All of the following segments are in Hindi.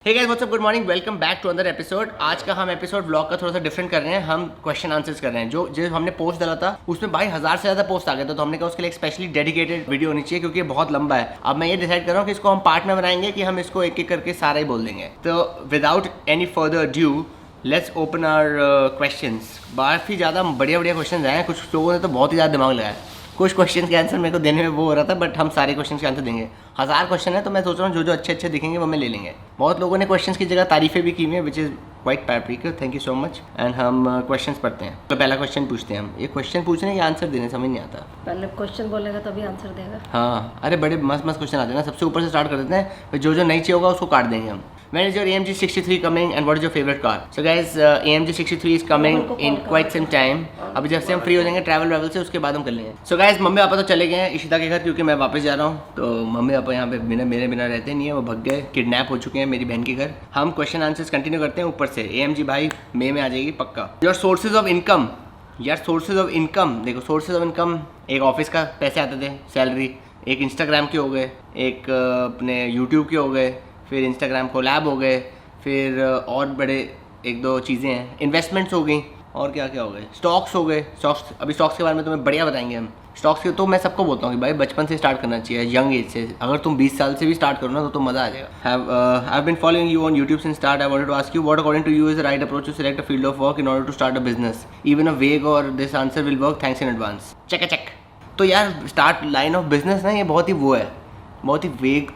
Hey guys what's up, good morning, welcome back to another episode. आज का हम एपिसोड व्लॉग का थोड़ा सा डिफरेंट कर रहे हैं। हम क्वेश्चन आंसर्स कर रहे हैं। जो हमने पोस्ट डाला था उसमें भाई 1000 से ज़्यादा पोस्ट आ गए थे, तो हमने कहा उसके लिए एक स्पेशली डेडिकेटेड वीडियो होनी चाहिए क्योंकि ये बहुत लंबा है। अब मैं ये डिसाइड कर रहा हूँ कि इसको हम पार्ट में बनाएंगे कि हम इसको एक एक करके सारा ही बोल देंगे। तो without any further due let's open our questions. काफ़ी ज़्यादा बढ़िया बढ़िया क्वेश्चन आए हैं। कुछ लोगों ने तो बहुत ही ज़्यादा दिमाग लगाया। कुछ क्वेश्चन के आंसर मेरे को देने में वो हो रहा था, बट हम सारे क्वेश्चन के आंसर देंगे। 1000 क्वेश्चन है तो मैं सोच रहा हूँ जो अच्छे अच्छे दिखेंगे वो मैं ले लेंगे। बहुत लोगों ने क्वेश्चंस की जगह तारीफें भी की हुई है, which is quite Patrick, thank you so much. And हम क्वेश्चंस पढ़ते हैं। तो पहला क्वेश्चन पूछते हैं हम। ये क्वेश्चन पूछने के आंसर देने समझ नहीं आता। पहले क्वेश्चन बोलेगा तभी आंसर देगा। हाँ, अरे बड़े मस्त मस्त क्वेश्चन आते हैं ना। सबसे ऊपर से स्टार्ट कर देते हैं, फिर जो नहीं चाहिए होगा उसको काट देंगे हम। When is your AMG 63 coming and what is your favorite car? So guys, AMG 63 is coming in quite some time. अभी जब से हम फ्री हो जाएंगे ट्रैवल से उसके बाद हम कर लेंगे। So guys, मम्मी पापा तो चले गए हैं इशिता के घर क्योंकि मैं वापस जा रहा हूँ। तो मम्मी पापा यहाँ पे मेरे बिना रहते नहीं है, वो भग गए, किडनैप हो चुके हैं मेरी बहन के घर। हम क्वेश्चन आंसर्स कंटिन्यू करते हैं ऊपर से। AMG भाई मई में आ जाएगी पक्का। Your sources of income. यार सोर्सेज ऑफ इनकम देखो, सोर्सेज ऑफ इनकम एक ऑफिस का पैसे आते थे सैलरी, एक इंस्टाग्राम के हो गए, एक अपने यूट्यूब के हो गए, फिर इंस्टाग्राम कोलैब हो गए, फिर और बड़े एक दो चीज़ें हैं, इन्वेस्टमेंट्स हो गई, और क्या क्या हो गए, स्टॉक्स हो गए। स्टॉक्स अभी स्टॉक्स के बारे में तुम्हें बढ़िया बताएंगे हम। स्टॉक्स के तो मैं सबको बोलता हूँ कि भाई बचपन से स्टार्ट करना चाहिए, यंग एज से। अगर तुम 20 साल से भी स्टार्ट करो ना तो मज़ा आ जाएगा। Have been following you on YouTube since start. I wanted to ask you what according to you is the right approach to select a field of work in order to start a business. Even a vague or this answer will work, thanks in advance. Check. तो यार स्टार्ट लाइन ऑफ बिजनेस ना, ये बहुत ही वो है, बहुत ही वेग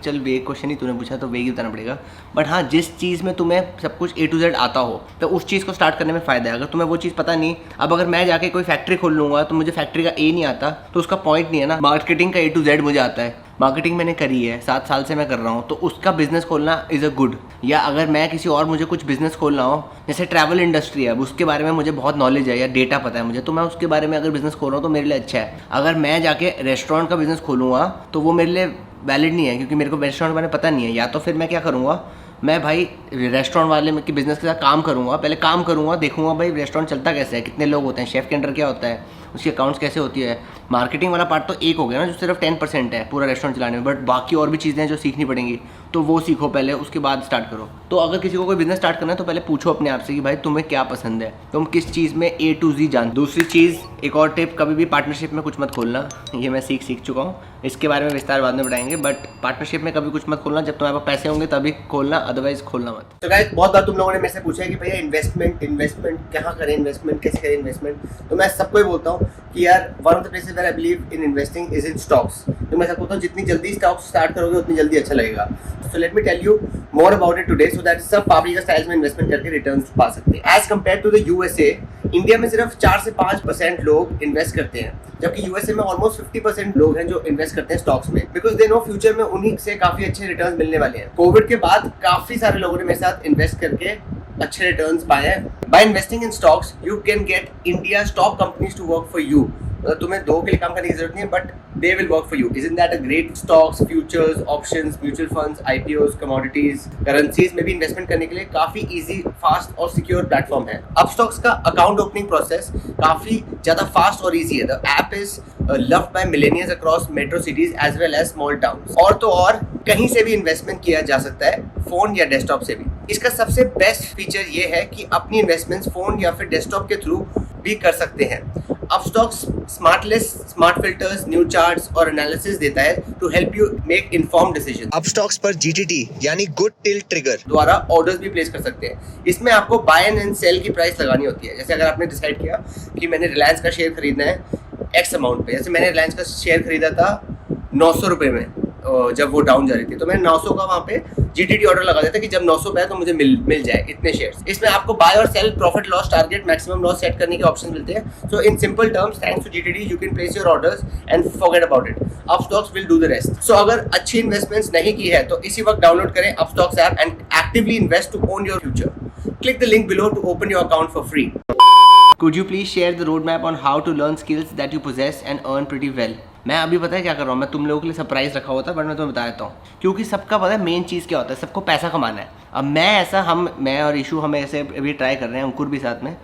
क्वेश्चन ही तूने पूछा तो वेग ही बताना पड़ेगा। बट हाँ, जिस चीज़ में तुम्हें सब कुछ A to Z आता हो तो उस चीज़ को स्टार्ट करने में फ़ायदा है। अगर तुम्हें वो चीज़ पता नहीं, अब अगर मैं जाके कोई फैक्ट्री खोल लूँगा तो मुझे फैक्ट्री का A नहीं आता तो उसका पॉइंट नहीं है ना। मार्केटिंग का A to Z मुझे आता है, मार्केटिंग मैंने करी है, 7 साल से मैं कर रहा हूँ, तो उसका बिजनेस खोलना इज़ अ गुड। या अगर मैं किसी और मुझे कुछ बिजनेस खोलना हो, जैसे ट्रैवल इंडस्ट्री है, अब उसके बारे में मुझे बहुत नॉलेज है या डेटा पता है मुझे, तो मैं उसके बारे में अगर बिजनेस खोल रहा हूँ तो मेरे लिए अच्छा है। अगर मैं जाके रेस्टोरेंट का बिजनेस खोलूँगा तो वो मेरे लिए वैलिड नहीं है क्योंकि मेरे को रेस्टोरेंट के बारे में पता नहीं है। या तो फिर मैं क्या करूँगा, मैं भाई रेस्टोरेंट वाले के बिज़नेस के साथ काम करूँगा, पहले काम करूँगा, देखूँगा भाई रेस्टोरेंट चलता कैसे है, कितने लोग होते हैं, शेफ़ के अंडर क्या होता है, उसकी अकाउंट्स कैसे होती है। मार्केटिंग वाला पार्ट तो एक हो गया ना, जो सिर्फ 10% है पूरा रेस्टोरेंट चलाने में, बट बाकी और भी चीज़ें हैं जो सीखनी पड़ेंगी, तो वो सीखो पहले, उसके बाद स्टार्ट करो। तो अगर किसी को कोई बिजनेस स्टार्ट करना है तो पहले पूछो अपने आप से कि भाई तुम्हें क्या पसंद है, तुम किस चीज़ में A to Z जान। दूसरी चीज़, एक और टिप, कभी भी पार्टनरशिप में कुछ मत खोलना। ये मैं सीख चुका हूँ, इसके बारे में विस्तार बाद में बढ़ाएंगे, बट पार्टनरशिप में कभी कुछ मत खोलना। जब तुम्हारे पास पैसे होंगे तभी खोलना, अदरवाइज खोलना मत। तो गाइस, बहुत बार तुम लोगों ने मेरे से पूछा है कि भैया इन्वेस्टमेंट कहाँ करें, इन्वेस्टमेंट कैसे करें इन्वेस्टमेंट। तो मैं सबको ही बोलता हूँ कि यार one of the places where I believe in investing is in stocks. तो मैं सबको बोलता हूँ जितनी जल्दी स्टॉक्स स्टार्ट करोगे उतनी जल्दी अच्छा लगेगा। So let me tell you more about it today, so that सब पापड़ी का स्टाइल्स में इन्वेस्टमेंट करके रिटर्न्स पा सकते हैं। As compare to the USA, India में सिर्फ 4 से 5% लोग इन्वेस्ट करते हैं, जबकि USA में ऑलमोस्ट 50% लोग हैं जो इन्वेस्ट करते हैं स्टॉक्स में, बिकॉज दे नो फ्यूचर में उन्हीं से काफी अच्छे रिटर्न्स मिलने वाले हैं। कोविड के बाद काफी सारे लोगों ने मेरे साथ इन्वेस्ट करके अच्छे रिटर्न्स पाए हैं। By investing in stocks you can get India top companies to work for you. मतलब तुम्हें 2 के लिए काम करने की जरूरत नहीं है, but they will work for you. Isn't that a great? Stocks, futures, options, mutual funds, IPOs, commodities, currencies में भी इन्वेस्टमेंट करने के लिए काफी इजी, फास्ट और सिक्योर प्लेटफॉर्म है। अपस्टॉक्स का अकाउंट ओपनिंग प्रोसेस काफी ज्यादा फास्ट और इजी है। The app is loved by millennials across metro cities as well as small towns। और तो और कहीं से भी इन्वेस्टमेंट किया जा सकता है, फोन या डेस्कटॉप से भी। इसका सबसे बेस्ट फीचर ये है कि अपनी इन्वेस्टमेंट्स फोन या फिर डेस्कटॉप के थ्रू भी कर सकते हैं। Upstox smart list, smart filters, new charts और एनालिसिस देता है to help you make informed decision. Upstox पर GTT यानी गुड टिल ट्रिगर द्वारा ऑर्डर्स भी प्लेस कर सकते हैं। इसमें आपको बाय एंड सेल की प्राइस लगानी होती है। जैसे अगर आपने डिसाइड किया कि मैंने रिलायंस का शेयर खरीदना है X अमाउंट पे, जैसे मैंने रिलायंस का शेयर खरीदा था 900 रुपये में, जब वो डाउन जा रही थी, तो मैं 900 का वहाँ पे GTT ऑर्डर लगा देता कि जब 900 पे है तो मुझे मिल जाए इतने शेयर्स। इसमें आपको बाय और sell, profit loss, target, maximum loss set करने के ऑप्शन मिलते हैं। So in simple terms, thanks to GTT you can place your orders and forget about it. Upstox will do the rest. So अगर अच्छी इन्वेस्टमेंट्स नहीं की है तो इसी वक्त डाउनलोड करें Upstox app and actively invest to own your future. Click the link below to open your account for free. Could you please share the roadmap on how to learn skills that you possess and earn pretty well? मैं अभी पता है क्या कर रहा हूँ, मैं तुम लोगों के लिए सरप्राइज रखा हुआ था, बट मैं तुम्हें बता देता हूँ क्योंकि सबका पता है मेन चीज़ क्या होता है, सबको पैसा कमाना है। अब मैं और ईशू हम ऐसे अभी ट्राई कर रहे हैं, अंकुर भी साथ में,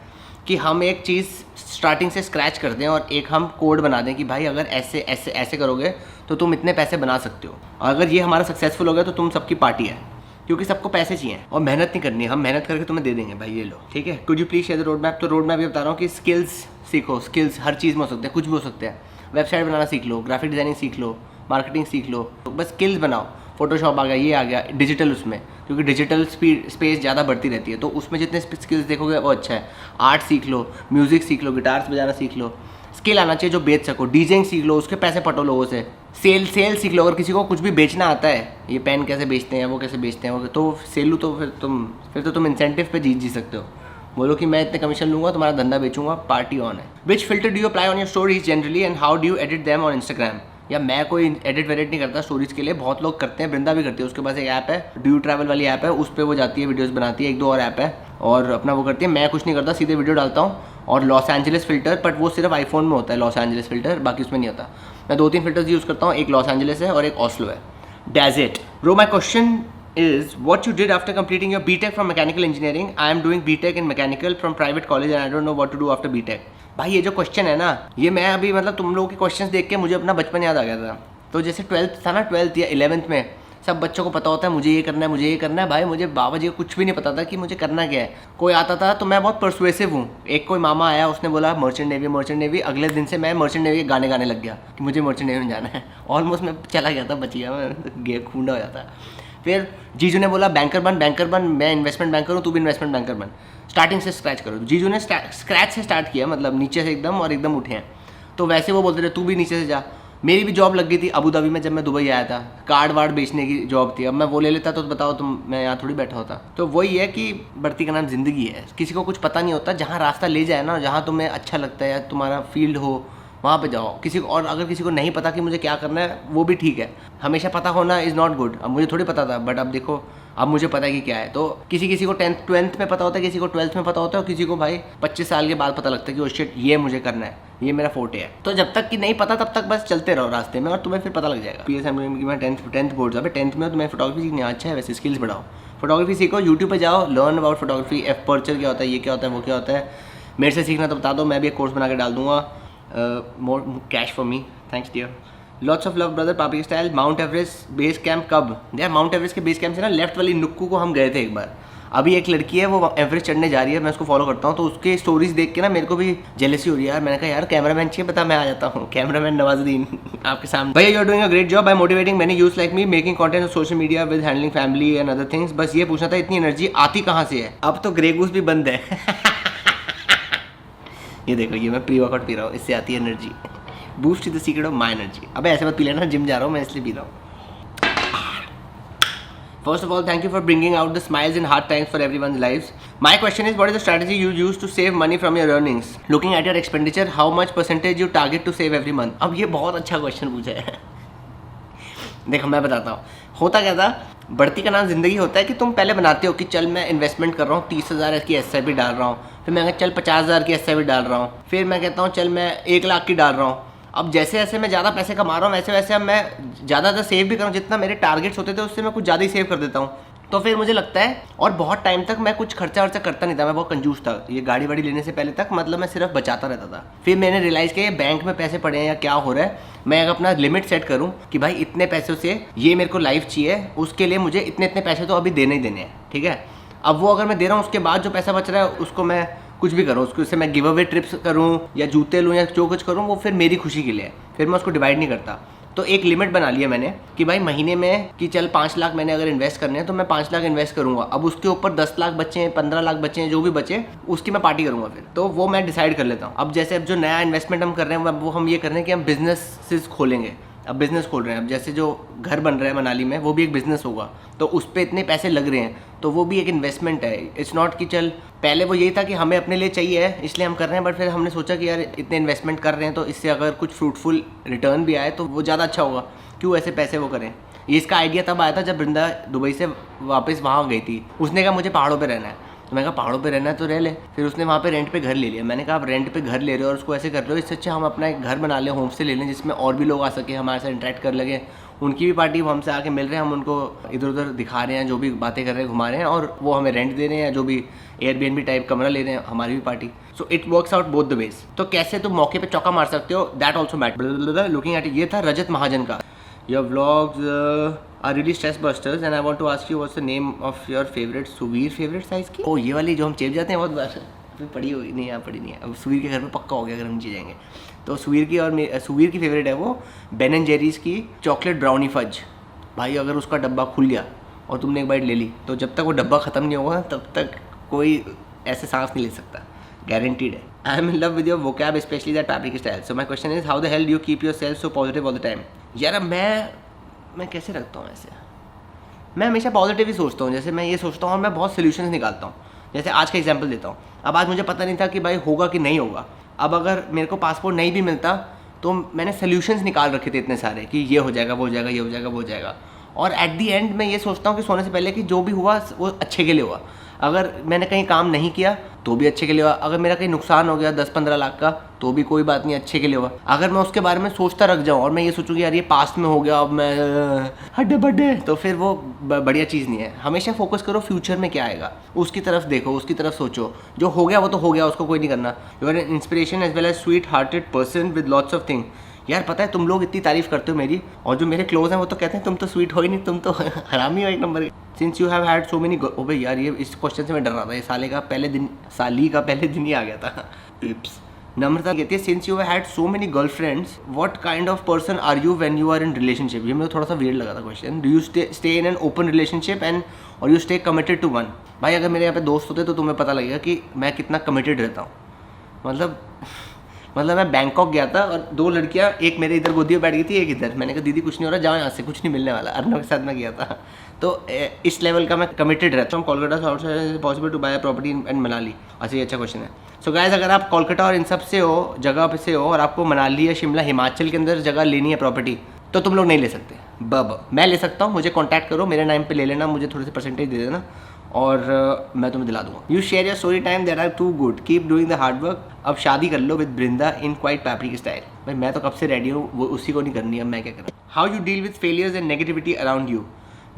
कि हम एक चीज़ स्टार्टिंग से स्क्रैच कर दें और एक हम कोड बना दें कि भाई अगर ऐसे ऐसे ऐसे करोगे तो तुम इतने पैसे बना सकते हो। और अगर ये हमारा सक्सेसफुल हो गया तो तुम सबकी पार्टी है। क्योंकि सबको पैसे चाहिए और मेहनत नहीं करनी है, हम मेहनत करके तुम्हें दे देंगे भाई, ये लो, ठीक है। Could you please share the road map. तो रोड मैप ये बता रहा हूँ कि स्किल्स सीखो, स्किल्स हर चीज़ में हो सकते हैं, कुछ भी हो सकते हैं। वेबसाइट बनाना सीख लो, ग्राफिक डिजाइनिंग सीख लो, मार्केटिंग सीख लो, तो बस स्किल्स बनाओ। फोटोशॉप आ गया, ये आ गया, डिजिटल उसमें, क्योंकि डिजिटल स्पेस ज़्यादा बढ़ती रहती है, तो उसमें जितने स्किल्स देखोगे वो अच्छा है। आर्ट सीख लो, म्यूज़िक सीख लो, गिटार्स बजाना सीख लो, स्किल आना चाहिए जो बेच सको। डीजेइंग सीख लो, उसके पैसे पटो लोगों से। सेल सीख लो, अगर किसी को कुछ भी बेचना आता है, ये पेन कैसे बेचते हैं, वो कैसे बेचते हैं, वो तो सेलू, तो फिर तुम इंसेंटिव पे जी सकते हो। बोलो कि मैं इतने कमीशन लूँगा, तुम्हारा धंधा बेचूंगा, पार्टी ऑन है। विच filter do you apply on your stories generally and how do you edit them on Instagram. या मैं कोई एडिट वेडिट नहीं करता स्टोरीज के लिए, बहुत लोग करते हैं, वृंदा भी करती है, उसके पास एक ऐप है, ड्यू ट्रैवल वाली ऐप है, उस पर वो जाती है, वीडियोस बनाती है, 1-2 और ऐप है, और अपना वो करती है। मैं कुछ नहीं करता, सीधे वीडियो डालता हूँ। और लॉस एंजलिस फिल्टर, बट वो सिर्फ आईफोन में होता है लॉस एंजलिस फिल्टर, बाकी उसमें नहीं होता। मैं 2-3 फिल्टर्स यूज़ करता हूँ, एक लॉस एंजलिस है और एक ऑस्लो है। That's it bro. My question is what you did after completing your BTech from mechanical engineering. I am doing BTech in mechanical from private college and I don't know what to do after BTech. भाई ये जो क्वेश्चन है ना, ये मैं अभी मतलब तुम लोगों के क्वेश्चंस देख के मुझे अपना बचपन याद आ गया था। तो जैसे 12th था ना, 12th या 11th में सब बच्चों को पता होता है मुझे ये करना है, मुझे ये करना है। भाई मुझे बाबा जी को कुछ भी नहीं पता था कि मुझे करना क्या है। कोई आता था तो मैं बहुत परसुएसिव हूँ। एक कोई मामा आया, उसने बोला मर्चेंट नेवी, अगले दिन से मैं मर्चेंट नेवी के गाने गाने लग गया कि मुझे मर्चेंट नेवी में जाना है। ऑलमोस्ट मैं चला गया था, बच गया मैं, खूंडा हो जाता। फिर जीजू ने बोला बैंकर बन, मैं इन्वेस्टमेंट बैंकर हूँ, तू भी इन्वेस्टमेंट बैंकर बन, स्टार्टिंग से स्क्रैच करो। जीजू ने स्क्रैच से स्टार्ट किया, मतलब नीचे से एकदम, और एकदम उठे हैं। तो वैसे वो बोलते थे तू भी नीचे से जा। मेरी भी जॉब लग गई थी अबू धाबी में, जब मैं दुबई आया था, कार्ड वार्ड बेचने की जॉब थी। अब मैं वो ले लेता तो बताओ तुम, मैं यहाँ थोड़ी बैठा होता। तो वही है कि बढ़ती का नाम ज़िंदगी है, किसी को कुछ पता नहीं होता। जहाँ रास्ता ले जाए ना, जहाँ तुम्हें अच्छा लगता है या तुम्हारा फील्ड हो, वहाँ पे जाओ। किसी को, और अगर किसी को नहीं पता कि मुझे क्या करना है, वो भी ठीक है। हमेशा पता होना इज़ नॉट गुड। अब मुझे थोड़ी पता था, बट अब देखो, अब मुझे पता है कि क्या है। तो किसी को 10th 12th में पता होता है, किसी को 12th में पता होता है, और किसी को भाई 25 साल के बाद पता लगता है कि ओ शिट, ये मुझे करना है, ये मेरा फोटे है। तो जब तक कि नहीं पता तब तक बस चलते रहो रास्ते में, और तुम्हें फिर पता लग जाएगा। PSM मैं 10th बोर्ड था, 10th में तुम्हें फोटोग्राफी सीखनी अच्छा है, वैसे स्किल्स बढ़ाओ, फोटोग्राफी सीखो, यूट्यूब पे जाओ, लर्न अबाउट फोटोग्राफी, एपर्चर क्या होता है, ये क्या होता है, वो क्या होता है। मेरे से सीखना तो बता दो, मैं भी एक कोर्स बना के डाल दूंगा। More cash for me, thanks dear, lots of love brother, पापी style. Mount Everest base camp कब? यार माउंट एवरेस्ट के बेस कैंप से ना लेफ्ट वाली नुक्कू को हम गए थे एक बार। अभी एक लड़की है वो एवरेस्ट चढ़ने जा रही है, मैं उसको फॉलो करता हूँ, तो उसके स्टोरीज देख के ना मेरे को भी जेलसी हो रही है यार। मैंने कहा यार कैमरामैन चाहिए, बता मैं आ जाता हूँ, कैमरामैन नवाजुद्दीन आपके सामने। भैया you are doing a great job by motivating many youth like me, making content on social media with handling family and other things. बस ये पूछना था इतनी एनर्जी आती कहाँ से है? अब तो ग्रे गूस भी बंद है। ये देखो, ये मैं प्री वर्कआउट पी रहा हूँ, इससे आती है energy. Boost is the secret of my energy. अबे ऐसे मत पी लेना, जिम जा रहा हूँ मैं इसलिए पी रहा हूँ। First of all, thank you for bringing out the smiles in hard times for everyone's lives. My question is, what is the strategy you use to save money from your earnings? Looking at your expenditure, how much percentage you target to save every month? अब ये बहुत अच्छा क्वेश्चन पूछा है। देखो मैं बताता हूँ, होता क्या था, बढ़ती का नाम ज़िंदगी होता है कि तुम पहले बनाते हो कि चल मैं इन्वेस्टमेंट कर रहा हूँ, 30,000 की SIP डाल रहा हूँ, फिर मैं चल 50,000 की SIP डाल रहा हूँ, फिर मैं कहता हूँ चल मैं 1 लाख की डाल रहा हूँ। अब जैसे जैसे मैं ज़्यादा पैसे कमा रहा हूँ, वैसे वैसे अब मैं ज़्यादा सेव भी करूँ, जितना मेरे टारगेट्स होते थे उससे मैं कुछ ज़्यादा ही सेव कर देता हूँ। तो फिर मुझे लगता है, और बहुत टाइम तक मैं कुछ खर्चा वर्चा करता नहीं था, मैं बहुत कंजूस था। ये गाड़ी वाड़ी लेने से पहले तक मतलब मैं सिर्फ बचाता रहता था। फिर मैंने रियलाइज़ किया बैंक में पैसे पड़े हैं या क्या हो रहा है, मैं अपना लिमिट सेट करूँ कि भाई इतने पैसों से ये मेरे को लाइफ चाहिए, उसके लिए मुझे इतने पैसे तो अभी देने ही देने हैं, ठीक है। अब वो अगर मैं दे रहा हूँ, उसके बाद जो पैसा बच रहा है उसको मैं कुछ भी करूँ, उसको से मैं गिव अवे ट्रिप्स करूँ या जूते लूँ या जो कुछ करूँ, वो फिर मेरी खुशी के लिए, फिर मैं उसको डिवाइड नहीं करता। तो एक लिमिट बना लिया मैंने कि भाई महीने में कि चल 5 लाख मैंने अगर इन्वेस्ट करने हैं तो मैं 5 लाख इन्वेस्ट करूँगा। अब उसके ऊपर 10 लाख बचे हैं, 15 लाख बचे हैं, जो भी बचे उसकी मैं पार्टी करूँगा फिर। तो वो मैं डिसाइड कर लेता हूँ। अब जैसे अब जो नया इन्वेस्टमेंट हम कर रहे हैं वो हम ये कर रहे हैं कि हम बिजनेसेस खोलेंगे। अब बिज़नेस खोल रहे हैं, अब जैसे जो घर बन रहा है मनाली में, वो भी एक बिज़नेस होगा, तो उस पर इतने पैसे लग रहे हैं, तो वो भी एक इन्वेस्टमेंट है। इट्स नॉट कि चल पहले वो यही था कि हमें अपने लिए चाहिए है इसलिए हम कर रहे हैं, बट फिर हमने सोचा कि यार इतने इन्वेस्टमेंट कर रहे हैं तो इससे अगर कुछ फ्रूटफुल रिटर्न भी आए तो वो ज़्यादा अच्छा होगा, क्यों ऐसे पैसे वो करें। ये इसका आइडिया तब आया था जब वृंदा दुबई से वापस वहाँ गई थी। उसने कहा मुझे पहाड़ों पे रहना है, तो मैं कहा पहाड़ों पे रहना है तो रह ले। फिर उसने वहाँ पे रेंट पे घर ले लिया। मैंने कहा आप रेंट पे घर ले रहे हो और उसको ऐसे कर रहे हो, इससे अच्छा हम अपना एक घर बना लें, होम स्टे ले लें, जिसमें और भी लोग आ सके, हमारे साथ इंटरेक्ट कर लगे, उनकी भी पार्टी हमसे आके मिल रहे हैं, हम उनको इधर उधर दिखा रहे हैं, जो भी बातें कर रहे हैं घुमा रहे हैं, और वो हमें रेंट दे रहे हैं, जो भी एयरबीएनबी टाइप कमरा ले रहे हैं, हमारी भी party. So it works out both the ways. तो कैसे तुम मौके पे चौका मार सकते हो, that also matter. Looking at, ये था रजत महाजन का। Your vlogs are really stress busters and I want to ask you what's the name of your favorite Suvir favorite size की? ओ ये वाली जो हम चेप जाते हैं बहुत बार, अभी पड़ी होगी नहीं, यहाँ पड़ी नहीं है, अब सुवीर के घर पे पक्का हो गया अगर हम नीचे जाएंगे तो। सुवीर की और सुवीर की फेवरेट है वो बेन एंड जेरीज की चॉकलेट ब्राउनी फज। भाई अगर उसका डब्बा खुल गया और तुमने एक बाइट ले ली तो जब तक वो डब्बा ख़त्म नहीं होगा तब तक कोई ऐसे सांस नहीं ले सकता, गारंटीड है। I am in love with your vocab specially that paprik style. So my question is how the hell do you keep yourself so positive all the time? यार मैं कैसे रखता हूँ ऐसे, मैं हमेशा पॉजिटिव ही सोचता हूँ। जैसे मैं ये सोचता हूँ और मैं बहुत सोल्यूशंस निकालता हूँ। जैसे आज का एग्जांपल देता हूँ, अब आज मुझे पता नहीं था कि भाई होगा कि नहीं होगा। अब अगर मेरे को पासपोर्ट नहीं भी मिलता तो मैंने सोल्यूशंस निकाल रखे थे इतने सारे कि ये हो जाएगा, वो हो जाएगा, ये हो जाएगा, वो हो जाएगा। और एट दी एंड मैं ये सोचता हूँ कि सोने से पहले कि जो भी हुआ वो अच्छे के लिए हुआ। अगर मैंने कहीं काम नहीं किया तो भी अच्छे के लिए हुआ, अगर मेरा कहीं नुकसान हो गया 10-15 लाख का तो भी कोई बात नहीं, अच्छे के लिए हुआ। अगर मैं उसके बारे में सोचता रख जाऊँ और मैं ये सोचूँ कि यार ये पास्ट में हो गया, अब मैं हड्डे बड्डे, तो फिर वो बढ़िया चीज़ नहीं है। हमेशा फोकस करो फ्यूचर में क्या आएगा, उसकी तरफ देखो, उसकी तरफ सोचो। जो हो गया वो तो हो गया, उसको कोई नहीं करना। You are an inspiration as well as sweet hearted person with lots of thing. यार पता है तुम लोग इतनी तारीफ करते हो मेरी, और जो मेरे क्लोज हैं वो तो कहते हैं तुम तो स्वीट हो ही नहीं, तुम तो हरामी हो एक नंबर के। Since you have had so many, ओ भाई यार ये इस क्वेश्चन से मैं डर रहा था, ये साली का पहले दिन ही आ गया था। टिप्स नम्रता कहती है since you had so many girlfriends what kind of person are you when you are in relationship? ये मुझे थोड़ा सा वियर्ड लगा था question. Do you stay in an open relationship and or you stay committed to one? भाई अगर मेरे यहाँ पे दोस्त होते तो तुम्हें पता लगेगा कि मैं कितना कमिटेड रहता हूँ। मतलब मैं बैंकॉक गया था और 2 लड़कियां, एक मेरे इधर गोदी में बैठ गई थी, एक इधर। मैंने कहा दीदी कुछ नहीं हो रहा, जाओ यहाँ से, कुछ नहीं मिलने वाला। अर्नव के साथ मैं गया था। तो इस लेवल का मैं कमिटेड रहता हूँ। कोलकाता से outside possible to buy property in Manali? अच्छा ये अच्छा क्वेश्चन है। सो गाइस अगर आप कोलकाता और इन सब से हो, जगह पे से हो, और आपको मनाली या शिमला हिमाचल के अंदर जगह लेनी है प्रॉपर्टी, तो तुम लोग नहीं ले सकते। मैं ले सकता हूँ, मुझे कॉन्टैक्ट करो, मेरे नाम पे ले लेना, मुझे थोड़ी सी परसेंटेज दे देना और मैं तुम्हें दिला दूंगा। You share your story time that are too good, keep doing the hard work. अब शादी कर लो with Brinda in quite paprik style. भाई मैं तो कब से रेडी हूँ, वो उसी को नहीं करनी है, मैं क्या करूँ? How you deal with failures and negativity around you?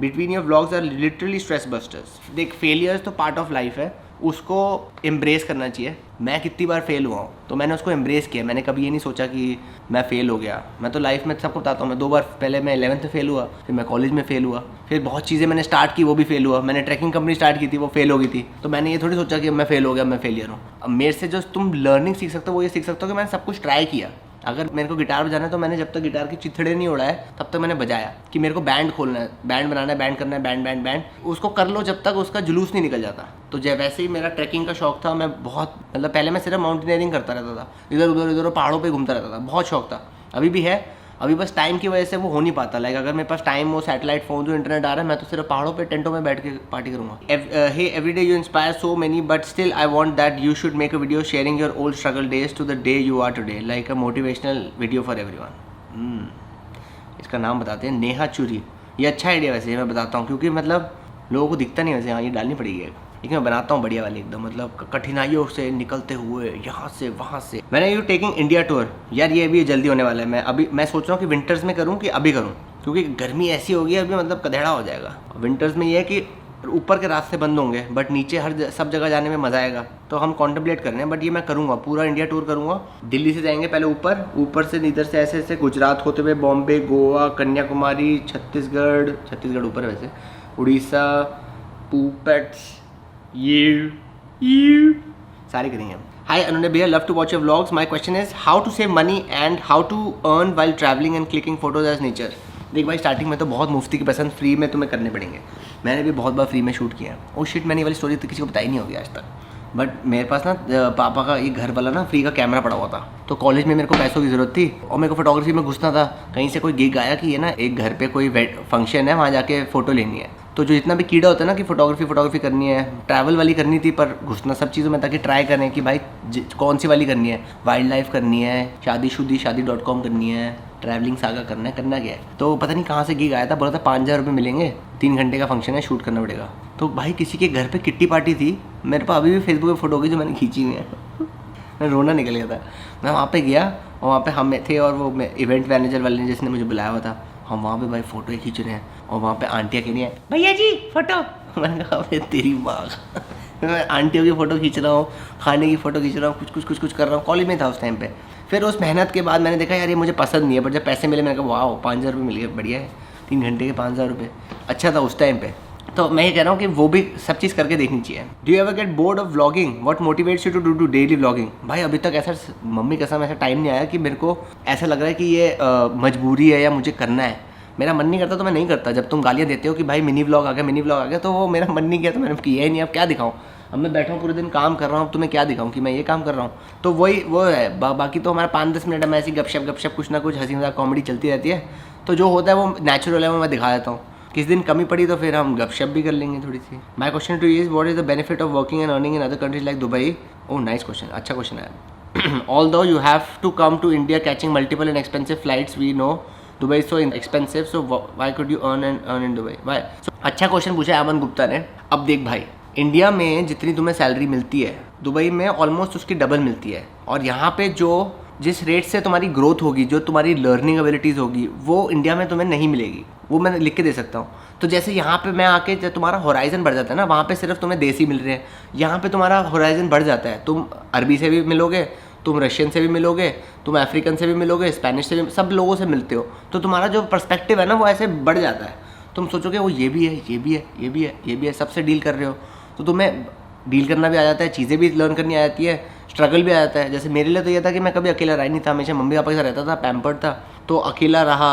Between your vlogs are literally stress busters. देख फेलियर्स तो पार्ट ऑफ लाइफ है, उसको एम्ब्रेस करना चाहिए। मैं कितनी बार फेल हुआ हूँ तो मैंने उसको एम्ब्रेस किया। मैंने कभी ये नहीं सोचा कि मैं फेल हो गया। मैं तो लाइफ में सबको बताता हूँ, मैं 2 बार, पहले मैं 11th में फेल हुआ, फिर मैं कॉलेज में फेल हुआ, फिर बहुत चीज़ें मैंने स्टार्ट की वो भी फेल हुआ। मैंने ट्रैकिंग कंपनी स्टार्ट की थी, वो फेल हो गई थी। तो मैंने ये थोड़ी सोचा कि मैं फेल हो गया, मैं फेलियर हूँ। अब मेरे से जो तुम लर्निंग सीख सकते हो वो ये सीख सकते हो कि मैंने सब कुछ ट्राई किया। अगर मेरे को गिटार बजाना है तो मैंने जब तक गिटार की चिथड़े नहीं उड़ाए तब तक मैंने बजाया। कि मेरे को बैंड खोलना है, बैंड बनाना है, बैंड करना है, बैंड उसको कर लो जब तक उसका जुलूस नहीं निकल जाता। तो जब वैसे ही मेरा ट्रैकिंग का शौक था, मैं बहुत मतलब पहले मैं सिर्फ माउंटेनियरिंग करता रहता था, इधर उधर पहाड़ों पे घूमता रहता था, बहुत शौक था, अभी भी है। अभी बस टाइम की वजह से वो हो नहीं पाता। लाइक अगर मेरे पास टाइम हो, सैटेलाइट फ़ोन जो इंटरनेट आ रहा है, मैं तो सिर्फ पहाड़ों पे टेंटों में बैठ के पार्टी करूँगा। Hey every day you inspire so many but still I want that you should make a video sharing your old struggle days to the day you are today, like a motivational video for everyone. इसका नाम बताते हैं नेहा चूरी। ये अच्छा आइडिया वैसे, मैं बताता हूँ, क्योंकि मतलब लोगों को दिखता नहीं वैसे। हाँ ये डालनी पड़ेगी, लेकिन मैं बनाता हूँ बढ़िया वाली एकदम, मतलब कठिनाइयों से निकलते हुए यहाँ से वहाँ से। मैंने यू टेकिंग इंडिया टूर, यार ये अभी जल्दी होने वाला है। मैं सोच रहा हूँ कि विंटर्स में करूँ कि अभी करूँ, क्योंकि गर्मी ऐसी होगी अभी, मतलब कधेड़ा हो जाएगा। विंटर्स में ये है कि ऊपर के रास्ते बंद होंगे बट नीचे सब जगह जाने में मज़ा आएगा। तो हम कॉन्टेम्पलेट कर रहे हैं, बट ये मैं करूँगा, पूरा इंडिया टूर करूँगा। दिल्ली से जाएंगे पहले ऊपर से इधर से ऐसे गुजरात होते हुए बॉम्बे, गोवा, कन्याकुमारी, छत्तीसगढ़ ऊपर वैसे, उड़ीसा, पूपेट्स, ये सारे करेंगे हम। हाय अनुने भैया, love to watch your vlogs. My question is how to save money and how to earn while travelling and clicking photos as nature. देख भाई स्टार्टिंग में तो बहुत मुफ्ती की पसंद, फ्री में तुम्हें करने पड़ेंगे। मैंने भी बहुत बार फ्री में शूट किया है। ओ शिट, मैंने ये वाली स्टोरी तो किसी को बताई नहीं होगी आज तक। बट मेरे पास ना पापा का एक घर वाला ना फ्री का कैमरा पड़ा हुआ था। तो कॉलेज में मेरे को पैसों की ज़रूरत थी और मेरे को फोटोग्राफी में घुसना था। कहीं से कोई गिग आया कि ये ना एक घर पे कोई फंक्शन है, वहाँ जाके फ़ोटो लेनी है। तो जो जितना भी कीड़ा होता है ना कि फोटोग्राफी करनी है, ट्रैवल वाली करनी थी, पर घुसना सब चीज़ों में ताकि ट्राई करें कि भाई कौन सी वाली करनी है। वाइल्ड लाइफ करनी है, शादी.com करनी है, ट्रैवलिंग सागा करना क्या है। तो पता नहीं कहाँ से गिग आया था, बोला था 5,000 रुपये मिलेंगे, 3 घंटे का फंक्शन है, शूट करना पड़ेगा। तो भाई किसी के घर पे किट्टी पार्टी थी, मेरे पास अभी भी फेसबुक पे फोटो होगी जो मैंने खींची हुई है। मैं रोना निकल गया था। मैं वहाँ पे गया और वहाँ पे हम थे और वो इवेंट मैनेजर वाले ने जिसने मुझे बुलाया हुआ था, हम वहाँ पे भाई फ़ोटो खींच रहे हैं और वहाँ पे आंटियाँ कह रही हैं भैया जी फ़ोटो। मैंने कहा अबे तेरी माँ मैं आंटियों की फ़ोटो खींच रहा हूँ, खाने की फ़ोटो खींच रहा हूँ, कुछ कर रहा हूँ। कॉलेज में था उस टाइम पे। फिर उस मेहनत के बाद मैंने देखा यार ये मुझे पसंद नहीं है, बट जब पैसे मिले मैंने कहा वाह 5,000 रुपये मिल गए, बढ़िया है। 3 घंटे के 5,000 रुपये अच्छा था उस टाइम पे। तो मैं ये कह रहा हूँ कि वो भी सब चीज़ करके देखनी चाहिए। Do you ever get bored of vlogging? What motivates you to do daily vlogging? भाई अभी तक ऐसा मम्मी कसम ऐसा टाइम नहीं आया कि मेरे को ऐसा लग रहा है कि ये मजबूरी है या मुझे करना है। मेरा मन नहीं करता तो मैं नहीं करता। जब तुम गालियाँ देते हो कि भाई मिनी व्लॉग आ गया तो वो मेरा मन नहीं किया तो मैंने किया ही नहीं। अब क्या दिखाऊँ? अब मैं बैठा हूँ पूरे दिन काम कर रहा हूँ, अब तुम्हें क्या दिखाऊँ कि मैं ये काम कर रहा हूँ? तो वही वो है। बाकी तो हमारा 5-10 मिनट में ऐसी गपशप कुछ ना कुछ हंसी मजाक कॉमेडी चलती रहती है। तो जो होता है वो नेचुरल है, वो मैं दिखा देता हूँ। किस दिन कमी पड़ी तो फिर हम गपशप भी कर लेंगे थोड़ी सी। My question two is what is the benefit of working and earning in other countries like Dubai? Oh nice question, अच्छा क्वेश्चन है। Although you have to come to India catching multiple and expensive flights, we know Dubai is so expensive, so why could you earn in Dubai? Why? अच्छा क्वेश्चन पूछा है अमन गुप्ता ने। अब देख भाई, इंडिया में जितनी तुम्हें सैलरी मिलती है दुबई में ऑलमोस्ट उसकी डबल मिलती है। और यहाँ पे जिस रेट से तुम्हारी ग्रोथ होगी, जो तुम्हारी लर्निंग एबिलिटीज़ होगी, वो इंडिया में तुम्हें नहीं मिलेगी। वो मैं लिख के दे सकता हूँ। तो जैसे यहाँ पे मैं आके जब तुम्हारा होराइजन बढ़ जाता है ना, वहाँ पे सिर्फ तुम्हें देसी मिल रहे हैं, यहाँ पे तुम्हारा होराइजन बढ़ जाता है। तुम अरबी से भी मिलोगे, तुम रशियन से भी मिलोगे, तुम अफ्रीकन से भी मिलोगे, स्पेनिश से भी, सब लोगों से मिलते हो। तो तुम्हारा जो पर्सपेक्टिव है ना वो ऐसे बढ़ जाता है। तुम सोचोगे वो ये भी है, ये भी है, ये भी है, ये भी है, सबसे डील कर रहे हो तो तुम्हें डील करना भी आ जाता है, चीज़ें भी लर्न करनी आ जाती है, स्ट्रगल भी आ जाता है। जैसे मेरे लिए तो ये था कि मैं कभी अकेला रह नहीं था, हमेशा मम्मी पापा के साथ रहता था, पैम्पर्ड था। तो अकेला रहा,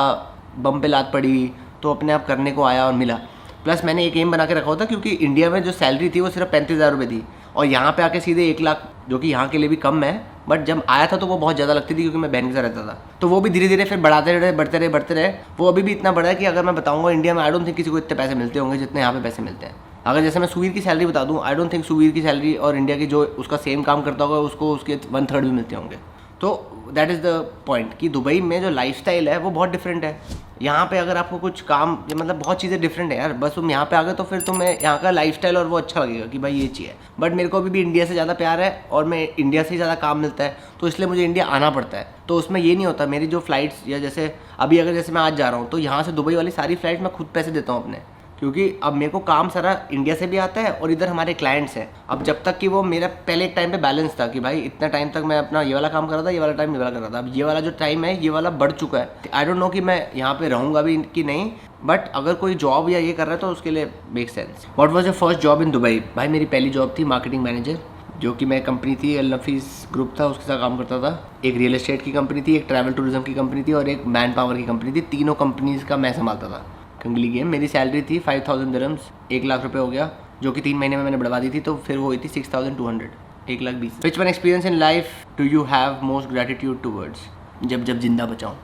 बम पे लात पड़ी तो अपने आप करने को आया और मिला। प्लस मैंने एक एम बना के रखा होता क्योंकि इंडिया में जो सैलरी थी वो सिर्फ 35,000 रुपये थी और यहाँ पे आके सीधे 1 लाख, जो कि यहाँ के लिए भी कम है, बट जब आया था तो वो बहुत ज़्यादा लगती थी क्योंकि मैं बहन के साथ रहता था। तो वो भी धीरे धीरे फिर बढ़ते रहे। वो अभी भी इतना बढ़ा है कि अगर मैं बताऊँगा इंडिया में आई डोंट थिंक किसी को इतने पैसे मिलते होंगे जितने यहाँ पे पैसे मिलते हैं। अगर जैसे मैं सुवीर की सैलरी बता दूँ, आई डोंट थिंक सुवीर की सैलरी और इंडिया की जो उसका सेम काम करता होगा उसको उसके 1/3 भी मिलते होंगे। तो दैट इज़ द पॉइंट कि दुबई में जो लाइफस्टाइल है वो बहुत डिफरेंट है। यहाँ पे अगर आपको कुछ काम, मतलब बहुत चीज़ें डिफरेंट है यार। बस तुम यहाँ पे आ गए तो फिर तुम्हें यहाँ का लाइफस्टाइल और वो अच्छा लगेगा कि भाई ये चीज़ है। बट मेरे को अभी भी इंडिया से ज़्यादा प्यार है और मैं इंडिया से ही ज़्यादा काम मिलता है, तो इसलिए मुझे इंडिया आना पड़ता है। तो उसमें ये नहीं होता मेरी जो फ़्लाइट्स, या जैसे अभी अगर जैसे मैं आज जा रहा हूँ तो यहाँ से दुबई वाली सारी फ़्लाइट्स मैं खुद पैसे देता हूँ अपने, क्योंकि अब मेरे को काम सारा इंडिया से भी आता है और इधर हमारे क्लाइंट्स हैं। अब जब तक कि वो मेरा पहले एक टाइम पे बैलेंस था कि भाई इतना टाइम तक मैं अपना ये वाला काम कर रहा था, ये वाला टाइम ये वाला कर रहा था। अब ये वाला जो टाइम है ये वाला बढ़ चुका है। आई डोंट नो कि मैं यहाँ पे रहूँगा भी कि नहीं, बट अगर कोई जॉब या ये कर रहा है तो उसके लिए make sense. What was your first job in Dubai? भाई मेरी पहली जॉब थी मार्केटिंग मैनेजर, जो कि मैं कंपनी थी अल नफीस ग्रुप था, उसके साथ काम करता था। एक रियल एस्टेट की कंपनी थी, एक ट्रैवल टूरिज्म की कंपनी थी और एक मैन पावर की कंपनी थी। तीनों कंपनीज का मैं संभालता था। कंगली गेम। मेरी सैलरी थी 5,000 दिरहम्स, 1 लाख रुपए हो गया, जो कि 3 महीने में मैंने बढ़वा दी थी, तो फिर वो हुई थी 6,200, 1,20,000। Which one experience in life do you have most gratitude towards? जब जिंदा बचाऊँ,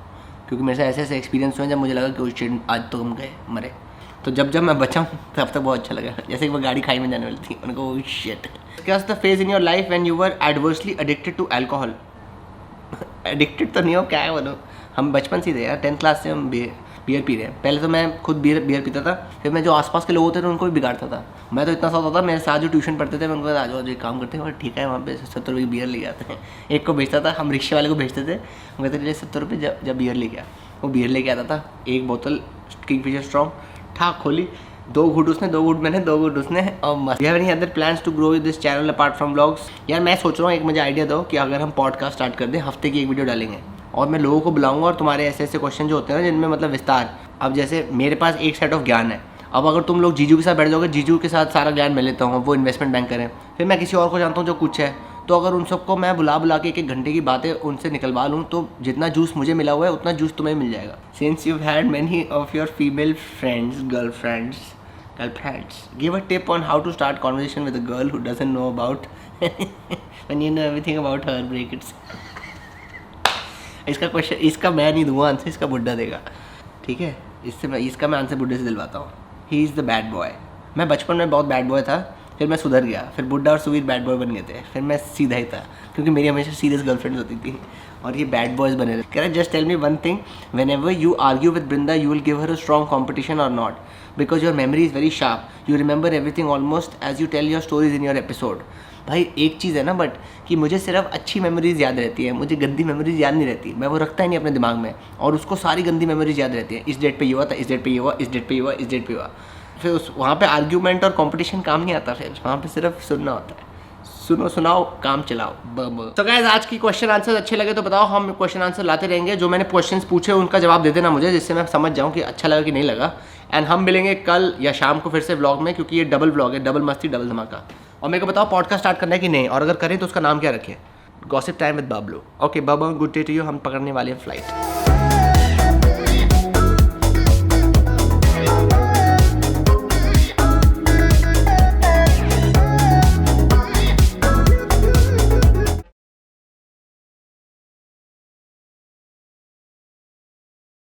क्योंकि मेरे से ऐसे ऐसे हुए जब मुझे लगा कि शिट आज तो हम गए मरे। तो जब मैं बचाऊँ तब तक बहुत अच्छा लगा। जैसे कि वो गाड़ी खाई में जाने वाली थी, उनको shit. Discuss the phase in your life when you were adversely addicted to alcohol. Addicted तो नहीं हो, क्या है बोलो, हम बचपन से ही थे यार। 10th क्लास से हम बियर पी रहे हैं। पहले तो मैं खुद बियर पीता था, फिर मैं जो आसपास के लोग होते थे उनको भी बिगाड़ता था। मैं तो इतना सा होता था, मेरे साथ जो ट्यूशन पढ़ते थे मैं उनको आ जाओ जो काम करते हैं और ठीक है, वहाँ पे 70 रुपये की बियर ले आते हैं। एक को बेचता था, हम रिक्शे वाले को भेजते थे, हम कहते थे 70 रुपये जब बियर लेके आया। वो बियर लेके आता था, एक बोतल किंगफिशर स्ट्रॉन्ग, ठाक खोली, 2 घूट उसने, 2 घूट मैंने, 2 घूट उसने, और मस्त। You have any other plans to grow this channel apart from vlogs? यार मैं सोच रहा हूँ, एक मुझे आइडिया दो कि अगर हम पॉडकास्ट स्टार्ट कर दें, हफ्ते की एक वीडियो डालेंगे और मैं लोगों को बुलाऊंगा और तुम्हारे ऐसे ऐसे क्वेश्चन जो होते हैं ना जिनमें मतलब विस्तार। अब जैसे मेरे पास एक सेट ऑफ ज्ञान है, अब अगर तुम लोग जीजू के साथ बैठ जाओगे, जीजू के साथ सारा ज्ञान मैं लेता हूँ, वो इन्वेस्टमेंट बैंकर है, फिर मैं किसी और को जानता हूँ जो कुछ है, तो अगर उन सबको मैं बुला के 1-1 घंटे की बातें उनसे निकलवा लूँ तो जितना जूस मुझे मिला हुआ है उतना जूस तुम्हें मिल जाएगा। Since you had many of your female friends, girlfriends, give a tip on how to start conversation with a girl who doesn't know about when you know everything about her, break it. इसका क्वेश्चन, इसका मैं नहीं दूंगा आंसर, इसका बुड्ढा देगा, ठीक है? इसका मैं आंसर बुड्ढे से दिलवाता हूँ। He is the bad boy. मैं बचपन में बहुत बैड बॉय था, फिर मैं सुधर गया, फिर बुड्ढा और सुवीर बैड बॉय बन गए थे, फिर मैं सीधा ही था क्योंकि मेरी हमेशा सीरियस गर्लफ्रेंड होती थी और ये बैड बॉयज़ बने रहे। कह रहे just tell me one thing, whenever you argue with Brinda you will give her a strong competition or not, because your memory is very sharp, you remember everything almost as you tell your stories in your episode. भाई एक चीज़ है ना, बट कि मुझे सिर्फ अच्छी मेमोरीज याद रहती है, मुझे गंदी मेमोरीज याद नहीं रहती, मैं वो रखता ही नहीं अपने दिमाग में, और उसको सारी गंदी मेमोरीज याद रहती है। इस डेट पे ये हुआ था, इस डेट पे ये हुआ, इस डेट पे ये हुआ, इस डेट पे हुआ। फिर वहाँ पे आर्ग्यूमेंट और कंपटीशन काम नहीं आता, फिर वहाँ पे सिर्फ सुनना होता है। सुनो सुनाओ काम चलाओ। तो गाइस आज की क्वेश्चन आंसर अच्छे लगे तो बताओ, हम क्वेश्चन आंसर लाते रहेंगे। जो मैंने क्वेश्चंस पूछे उनका जवाब दे देना मुझे, जिससे मैं समझ जाऊँ कि अच्छा लगा कि नहीं लगा। एंड हम मिलेंगे कल या शाम को फिर से व्लॉग में, क्योंकि ये डबल व्लॉग है, डबल मस्ती डबल धमाका। और मेरे को बताओ पॉडकास्ट स्टार्ट करना है कि नहीं, और अगर करें तो उसका नाम क्या रखें। Gossip time with Bablu. Okay बाबा, गुड डे टू यू। हम पकड़ने वाले हैं फ्लाइट।